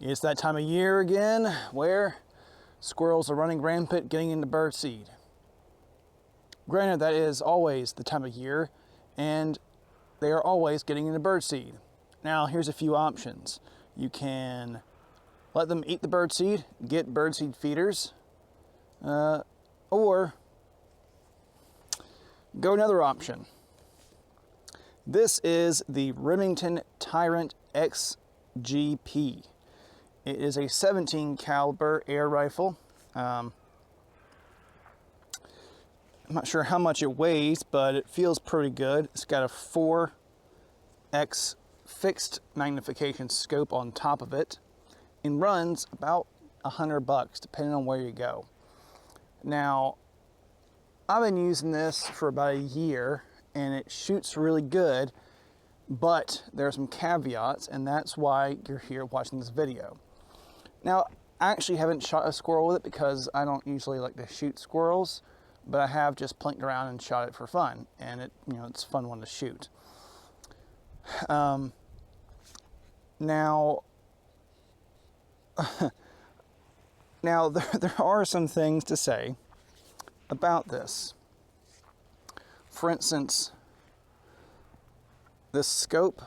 It's that time of year again where squirrels are running rampant getting into birdseed. Granted, that is always the time of year, and they are always getting into birdseed. Now, here's a few options. You can let them eat the birdseed, get birdseed feeders, or go another option. This is the Remington Tyrant XGP. It is a 17 caliber air rifle. I'm not sure how much it weighs, but it feels pretty good. It's got a 4x fixed magnification scope on top of it and runs about $100 depending on where you go. Now, I've been using this for about a year and it shoots really good, but there are some caveats, and that's why you're here watching this video. Now, I actually haven't shot a squirrel with it because I don't usually like to shoot squirrels, but I have just plinked around and shot it for fun, and it's a fun one to shoot. Now there are some things to say about this. For instance, this scope,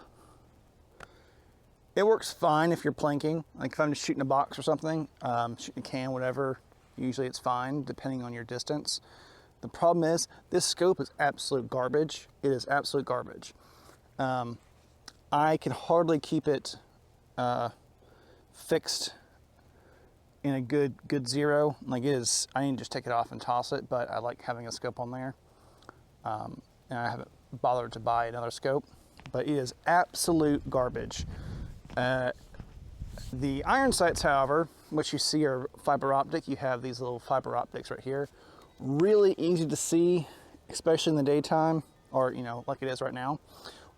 it works fine if you're plinking. Like if I'm just shooting a box or something, shooting a can, whatever, usually it's fine depending on your distance. The problem is this scope is absolute garbage. It is absolute garbage. I can hardly keep it fixed in a good zero. Like it is, I need to just take it off and toss it, but I like having a scope on there. And I haven't bothered to buy another scope, but it is absolute garbage. The iron sights, however, which you see are fiber optic, you have these little fiber optics right here. Really easy to see, especially in the daytime, or like it is right now.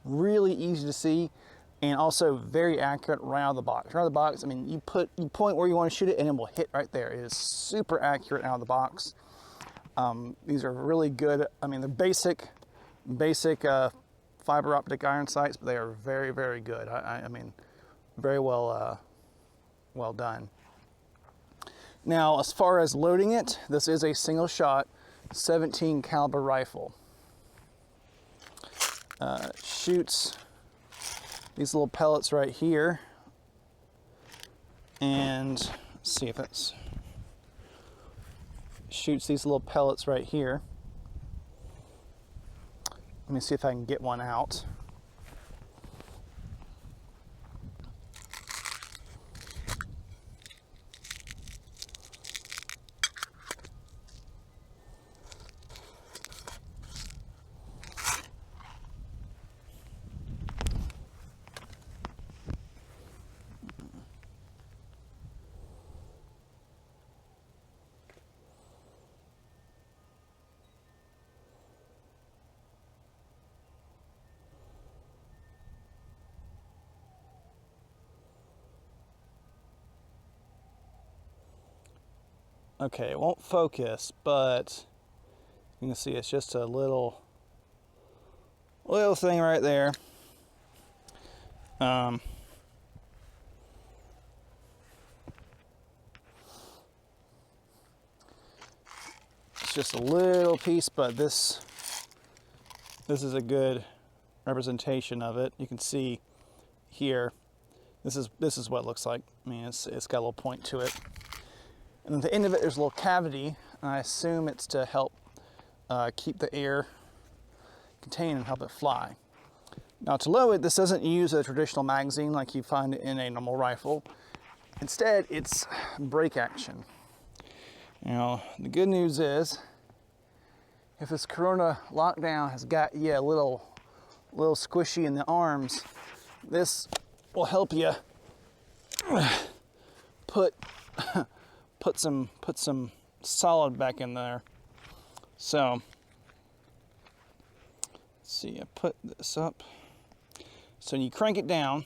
Really easy to see, and also very accurate right out of the box. Right out of the box, I mean, you point where you want to shoot it, and it will hit right there. It is super accurate out of the box. These are really good. I mean, they're basic fiber optic iron sights, but they are very, very good. I mean, very well done. Now, as far as loading it, this is a single shot 17 caliber rifle. Shoots these little pellets right here, and let's see if it's shoots these little pellets right here. Let me see if I can get one out. Okay, it won't focus, but you can see it's just a little thing right there. It's just a little piece, but this is a good representation of it. You can see here, this is what it looks like. I mean, it's got a little point to it. And at the end of it, there's a little cavity, and I assume it's to help keep the air contained and help it fly. Now, to load it, this doesn't use a traditional magazine like you find in a normal rifle. Instead, it's break action. Now, the good news is, if this Corona lockdown has got you a little squishy in the arms, this will help you put some solid back in there. So, let's see, I put this up. So when you crank it down,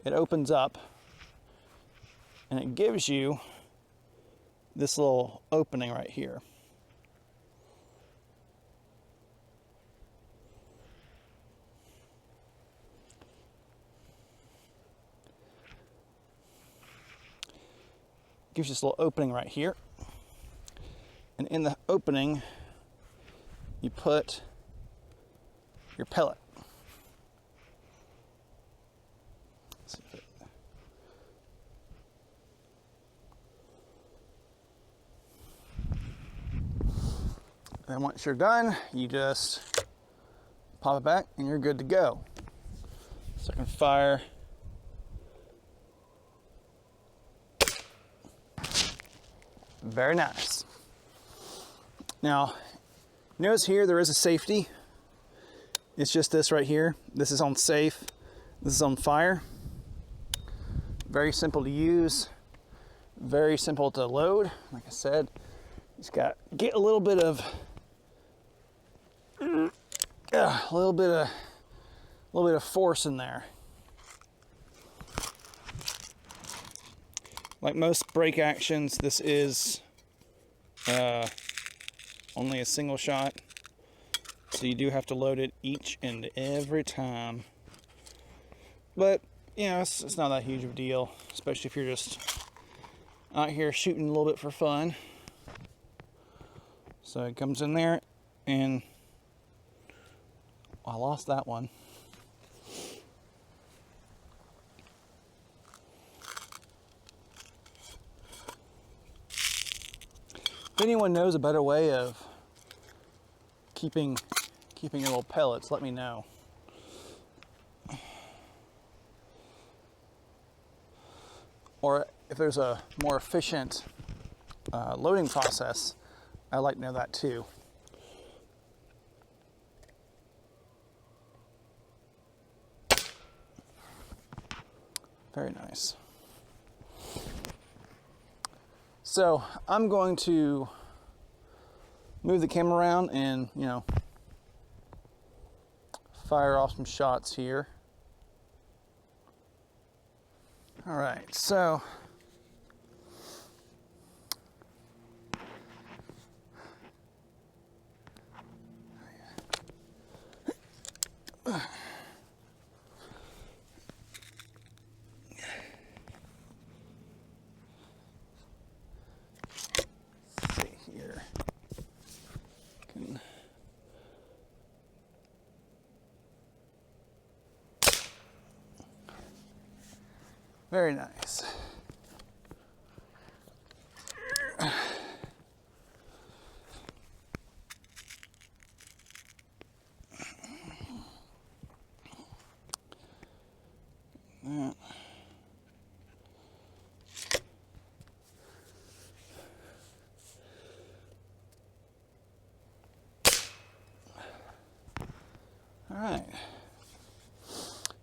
it opens up, and it gives you this little opening right here. gives you this little opening right here. And in the opening, you put your pellet. Then once you're done, you just pop it back and you're good to go. So I can fire. Very nice. Now, notice here there is a safety. It's just this right here. This is on safe. This is on fire. Very simple to use. Very simple to load. Like I said, you just got to get a little bit of force in there. Like most brake actions, this is only a single shot, so you do have to load it each and every time. But you know, it's not that huge of a deal, especially if you're just out here shooting a little bit for fun. So it comes in there, and I lost that one. If anyone knows a better way of keeping your little pellets, let me know. Or if there's a more efficient loading process, I'd like to know that too. Very nice. So I'm going to move the camera around and, you know, fire off some shots here. All right, so very nice. All right.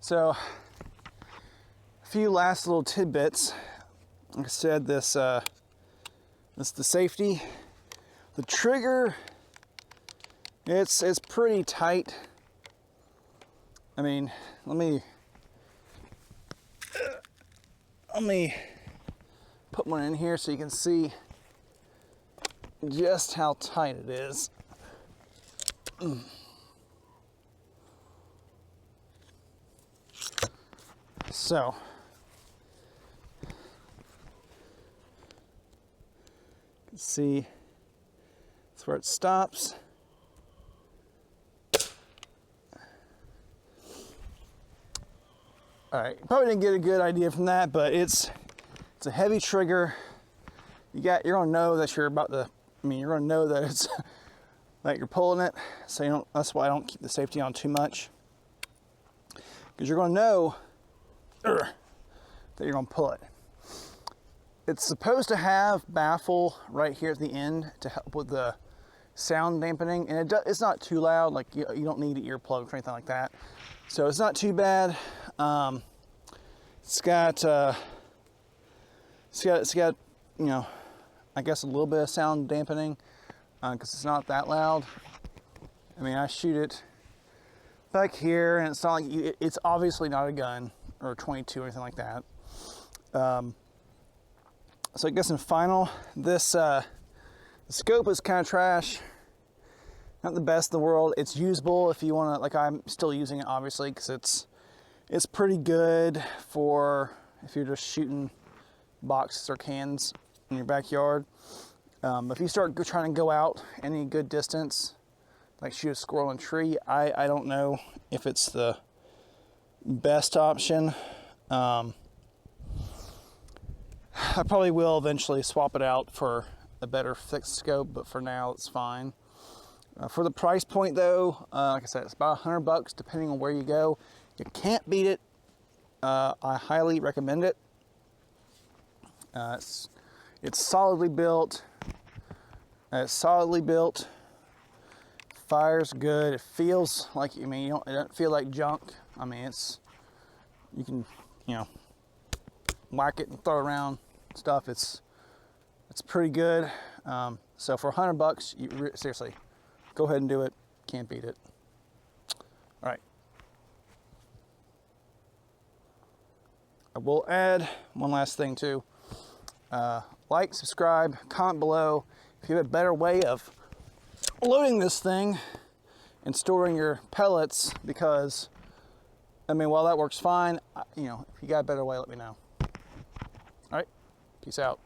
So, a few last little tidbits. Like I said, this the safety. The trigger, it's pretty tight. I mean, let me put one in here so you can see just how tight it is. So, you can see that's where it stops. All right, probably didn't get a good idea from that, but it's a heavy trigger. You're gonna know that you're about to. I mean, you're gonna know that it's that you're pulling it. So you don't. That's why I don't keep the safety on too much, because you're gonna know that you're gonna pull it. It's supposed to have baffle right here at the end to help with the sound dampening, and it's not too loud. Like you don't need earplugs or anything like that, so it's not too bad. It's got you know, I guess a little bit of sound dampening because it's not that loud. I mean, I shoot it back here, and it's not like it's obviously not a gun or a 22 or anything like that. So I guess in final, this the scope is kind of trash. Not the best in the world. It's usable if you want to. Like, I'm still using it obviously because it's pretty good for if you're just shooting boxes or cans in your backyard. If you start trying to go out any good distance, like shoot a squirrel in a tree, I don't know if it's the best option. I probably will eventually swap it out for a better fixed scope, but for now it's fine. For the price point though, like I said, it's about $100 depending on where you go. You can't beat it. I highly recommend it. It's solidly built. Fire's good. It feels like, it doesn't feel like junk. I mean, you can, whack it and throw around stuff. It's pretty good. So for $100, seriously, go ahead and do it. Can't beat it. All right. I will add one last thing too. Like, subscribe, comment below if you have a better way of loading this thing and storing your pellets, because while that works fine, if you got a better way, let me know. All right, peace out.